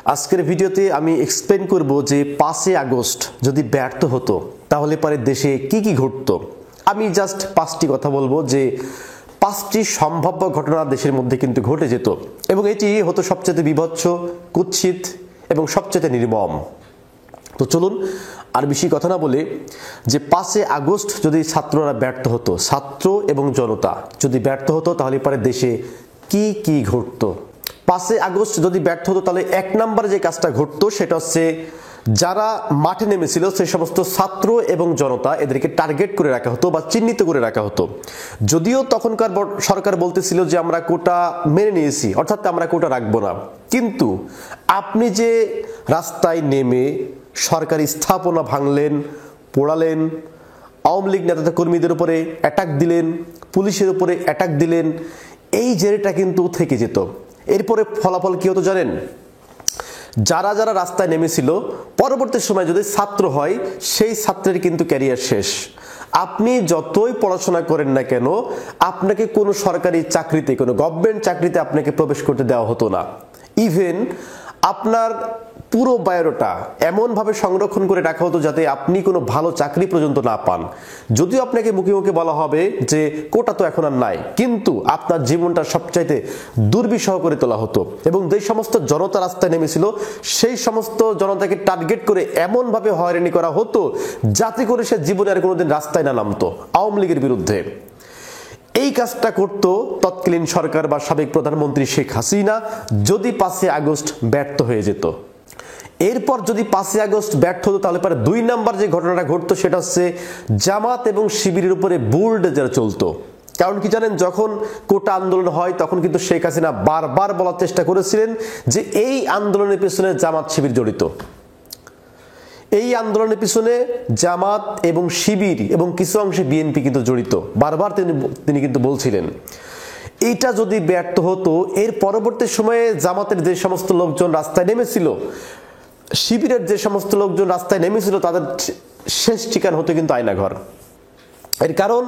আজকের ভিডিওতে আমি এক্সপ্লেন করব যে 5 আগস্ট যদি ব্যর্থ হতো তাহলে পরে দেশে কি কি ঘটতো। আমি জাস্ট 5টি কথা বলবো যে 5টি সম্ভাব্য ঘটনা দেশের মধ্যে কিন্তু ঘটে যেত এবং এটি হতো সবচেয়ে বিভৎস, কুৎসিত এবং সবচেয়ে নির্মম। তো চলুন আর বেশি কথা না বলে যে 5 আগস্ট যদি ছাত্ররা ব্যর্থ হতো, ছাত্র এবং জনতা যদি ব্যর্থ হতো তাহলে পরে দেশে কি কি ঘটতো। 5 আগস্ট যদি ব্যর্থ হতো তাহলে 1 নম্বরে যে কাজটা ঘটতো সেটা হচ্ছে যারা মাঠে নেমেছিল সেই সমস্ত ছাত্র এবং জনতা এদেরকে টার্গেট করে রাখা হতো বা চিহ্নিত করে রাখা হতো। যদিও তখনকার সরকার বলতেছিল যে আমরা কোটা মেনে নিয়েছি, অর্থাৎ আমরা কোটা রাখবো না, কিন্তু আপনি যে রাস্তায় নেমে সরকারি স্থাপনা ভাঙলেন, পোড়ালেন, আওয়ামী লীগ নেতা কর্মীদের উপরে অ্যাটাক দিলেন, পুলিশের উপরে অ্যাটাক দিলেন, এই জেরেটা কিন্তু থেকে যেত। এরপরে ফলাফল কি হতো জানেন? যারা যারা রাস্তায় নেমেছিল পরবর্তী সময় যদি ছাত্র হয় সেই ছাত্রের কিন্তু ক্যারিয়ার শেষ। আপনি যতই পড়াশোনা করেন না কেন আপনাকে কোনো সরকারি চাকরিতে, কোনো গভর্নমেন্ট চাকরিতে আপনাকে প্রবেশ করতে দেওয়া হতো না। ইভেন আপনার পুরো বায়োডাটা এমনভাবে সংরক্ষণ করে রাখা হতো যাতে আপনি কোনো ভালো চাকরি পর্যন্ত না পান। যদিও আপনাকে মুখে মুখে বলা হবে যে কোটা তো এখন আর নাই, কিন্তু আপনার জীবনটা সবচাইতে দুর্বিষহ করে তোলা হতো এবং যে সমস্ত জনতা রাস্তায় নেমেছিল সেই সমস্ত জনতাকে টার্গেট করে এমনভাবে হয়রানি করা হতো যাতে করে সে জীবনে আর কোনোদিন রাস্তায় না নামতো আওয়ামী লীগের বিরুদ্ধে। এই কাজটা করত তৎকালীন সরকার বা সাবেক প্রধানমন্ত্রী শেখ হাসিনা যদি 5 আগস্ট ব্যর্থ হয়ে যেত। এরপর যদি 5 আগস্ট ব্যর্থ হতো তাহলে পরে 2 নম্বর যে ঘটনাটা ঘটতো সেটা হচ্ছে জামাত এবং শিবিরের উপরে বুলডোজার চলতো। কারণ কি জানেন, যখন কোটা আন্দোলন হয় তখন কিন্তু শেখ হাসিনা বারবার বলার চেষ্টা করেছিলেন যে এই আন্দোলনের পেছনে জামাত শিবির জড়িত, এই আন্দোলনের পিছনে জামাত এবং শিবির এবং কিছু অংশে বিএনপি কিন্তু জড়িত, বারবার তিনি কিন্তু বলছিলেন। এইটা যদি ব্যর্থ হতো এর পরবর্তী সময়ে জামাতের যে সমস্ত লোকজন রাস্তায় নেমেছিল, শিবিরের যে সমস্ত লোকজন রাস্তায় নেমেছিল তাদের শেষ ঠিকানা হতো কিন্তু আয়নাঘর। এর কারণ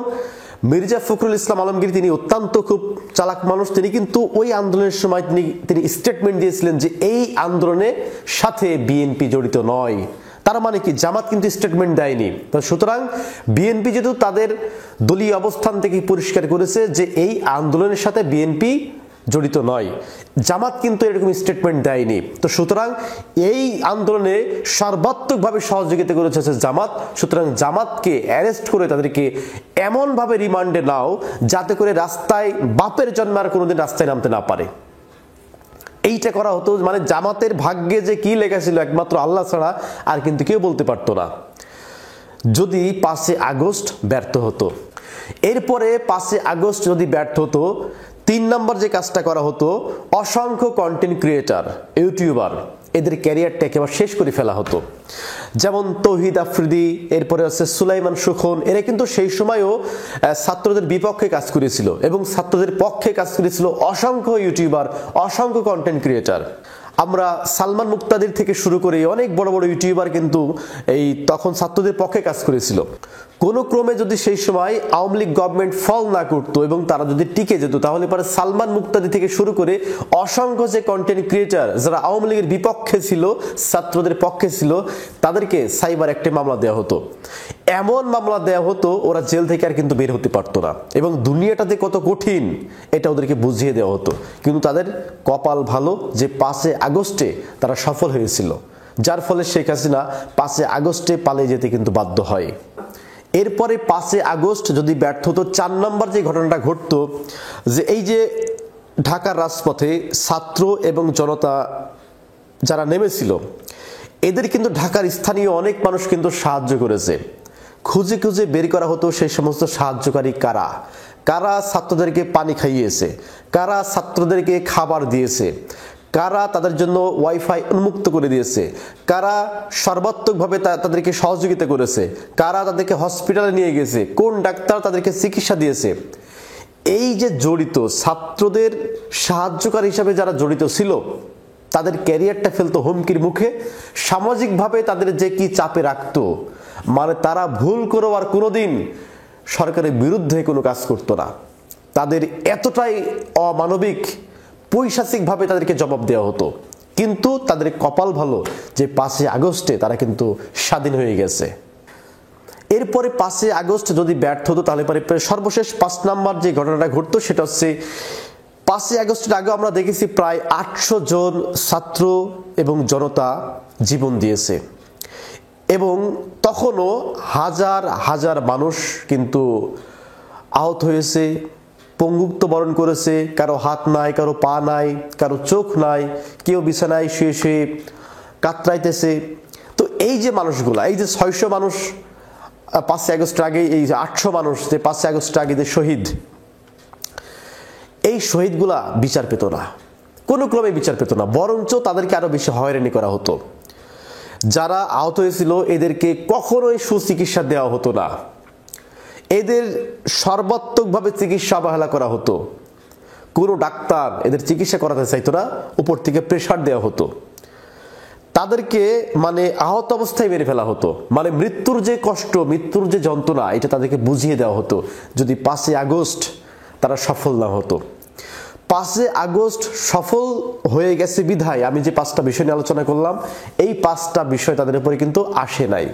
মির্জা ফখরুল ইসলাম আলমগীর তিনি অত্যন্ত খুব চালাক মানুষ। তিনি কিন্তু ওই আন্দোলনের সময় তিনি স্টেটমেন্ট দিয়েছিলেন যে এই আন্দোলনের সাথে বিএনপি জড়িত নয়। তার মানে কি, জামাত কিন্তু স্টেটমেন্ট দেয়নি। সুতরাং বিএনপি যেহেতু তাদের দলীয় অবস্থান থেকে পরিষ্কার করেছে যে এই আন্দোলনের সাথে বিএনপি জড়িত নয়, জামাত কিন্তু এরকম স্টেটমেন্ট দেয়নি। তো সুতরাং এই আন্দোলনে সর্বাত্মকভাবে সহযোগিতা করেছে জামাত। সুতরাং জামাতকে অ্যারেস্ট করে তাদেরকে এমনভাবে রিমান্ডে নাও যাতে করে রাস্তায় বাপের জন্মে আর কোনোদিন রাস্তায় নামতে না পারে। এইটা করা হতো। মানে জামাতের ভাগ্যে যে কি লেখা ছিল একমাত্র আল্লাহ ছাড়া আর কিন্তু কেউ বলতে পারতো না যদি 5 আগস্ট ব্যর্থ হতো। এরপরে 5 আগস্ট যদি ব্যর্থ হতো 3 নম্বর যে কাজটা করা হতো, অসংখ্য কন্টেন্ট ক্রিয়েটার, ইউটিউবার এদের ক্যারিয়ারটা একেবারে শেষ করে ফেলা হতো। যেমন তৌহিদ আফ্রিদি, এরপরে হচ্ছে সুলাইমান সুখন, এরা কিন্তু সেই সময়ও ছাত্রদের বিপক্ষে কাজ করেছিল এবং ছাত্রদের পক্ষে কাজ করেছিল অসংখ্য ইউটিউবার, অসংখ্য কন্টেন্ট ক্রিয়েটার। আমরা সালমান মুক্তাদির থেকে শুরু করে অনেক বড় বড় ইউটিউবার কিন্তু এই তখন ছাত্রদের পক্ষে কাজ করেছিল। কোন ক্রমে যদি সেই সময় আওয়ামী লীগ গভর্নমেন্ট ফল না করতো এবং তারা যদি টিকে যেত তাহলে পরে সালমান মুক্তাদি থেকে শুরু করে অসংখ্য যে কন্টেন্ট ক্রিয়েটার যারা আওয়ামী লীগের বিপক্ষে ছিল, ছাত্রদের পক্ষে ছিল, তাদেরকে সাইবার অ্যাক্টে মামলা দেওয়া হতো। এমন মামলা দেওয়া হতো ওরা জেল থেকে আর কিন্তু বের হতে পারতো না এবং দুনিয়াটাতে কত কঠিন এটা ওদেরকে বুঝিয়ে দেওয়া হতো। কিন্তু তাদের কপাল ভালো যে 5 আগস্টে তারা সফল হয়েছিল, যার ফলে শেখ হাসিনা 5 আগস্টে পালিয়ে যেতে কিন্তু বাধ্য হয়। এরপরে 5 আগস্ট যদি ব্যর্থ হতো 4 নম্বর যে ঘটনাটা ঘটতো যে এই যে ঢাকার রাজপথে ছাত্র এবং জনতা যারা নেমেছিল এদের কিন্তু ঢাকার স্থানীয় অনেক মানুষ কিন্তু সাহায্য করেছে। খুঁজে খুঁজে বের করা হতো সেই সমস্ত সাহায্যকারী কারা কারা ছাত্রদেরকে পানি খাইয়েছে, কারা ছাত্রদেরকে খাবার দিয়েছে, কারা তাদের জন্য ওয়াইফাই উন্মুক্ত করে দিয়েছে, কারা সর্বাত্মকভাবে তাদেরকে সহযোগিতা করেছে, কারা তাদেরকে হসপিটালে নিয়ে গেছে, কোন ডাক্তার তাদেরকে চিকিৎসা দিয়েছে। এই যে জড়িত ছাত্রদের সাহায্যকারী হিসাবে যারা জড়িত ছিল তাদের ক্যারিয়ারটা ফেলতো হুমকির মুখে। সামাজিকভাবে তাদের যে কি চাপে রাখতো, মানে তারা ভুল করেও আর কোনোদিন সরকারের বিরুদ্ধে কোনো কাজ করতো না। তাদের এতটাই অমানবিক, পৈশাচিকভাবে তাদেরকে জবাব দেওয়া হতো। কিন্তু তাদের কপাল ভালো যে 5ই আগস্টে তারা কিন্তু স্বাধীন হয়ে গেছে। এরপরে 5ই আগস্ট যদি ব্যর্থ হতো তাহলে পরে সর্বশেষ 5 নাম্বার যে ঘটনাটা ঘটতো সেটা হচ্ছে 5ই আগস্টের আগে আমরা দেখেছি প্রায় 800 জন ছাত্র এবং জনতা জীবন দিয়েছে এবং তখনও হাজার হাজার মানুষ কিন্তু আহত হয়েছে, পঙ্গুত্ব বরণ করেছে, কারো হাত নাই, কারো পা নাই, কারো চোখ নাই, কেউ বিছানায় শুয়ে শুয়ে কাতরাইতেছে। তো এই যে মানুষগুলা, এই যে 600 মানুষ 5ই আগস্টের আগে, এই যে 800 মানুষ যে 5ই আগস্টের আগে যে শহীদ, এই শহীদগুলা বিচার পেত না, কোনো ক্রমে বিচার পেত না, বরঞ্চ তাদেরকে আরো বেশি হয়রানি করা হতো। যারা আহত হয়েছিল এদেরকে কখনোই সুচিকিৎসা দেওয়া হতো না, এদের সর্বাত্মকভাবে চিকিৎসা অবহেলা করা হতো, কোনো ডাক্তার এদের চিকিৎসা করাতে চাইতো না, উপর থেকে প্রেসার দেওয়া হতো, তাদেরকে মানে আহত অবস্থায় মেরে ফেলা হতো, মানে মৃত্যুর যে কষ্ট, মৃত্যুর যে যন্ত্রণা, এটা তাদেরকে বুঝিয়ে দেওয়া হতো যদি 5ই আগস্ট তারা সফল না হতো। 5ই আগস্ট সফল হয়ে গেছে বিধায় আমি যে 5টা বিষয় নিয়ে আলোচনা করলাম, এই 5টা বিষয় তাদের উপরে কিন্তু আসে নাই।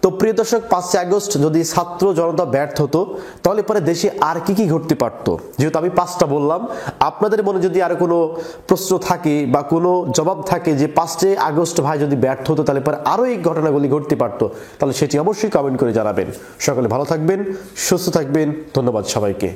তো প্রিয় দর্শক, 5ই আগস্ট যদি ছাত্র জনতা ব্যর্থ হতো তাহলে পরে দেশে আর কি ঘটতে পারত, যেহেতু আমি 5টা বললাম, আপনাদের মনে যদি আর কোনো প্রশ্ন থাকে বা কোনো জবাব থাকে যে 5ই আগস্ট ভাই যদি ব্যর্থ হতো তাহলে পরে আরো এই ঘটনাগুলি ঘটতে পারতো, তাহলে সেটি অবশ্যই কমেন্ট করে জানাবেন। সকলে ভালো থাকবেন, সুস্থ থাকবেন, ধন্যবাদ সবাইকে।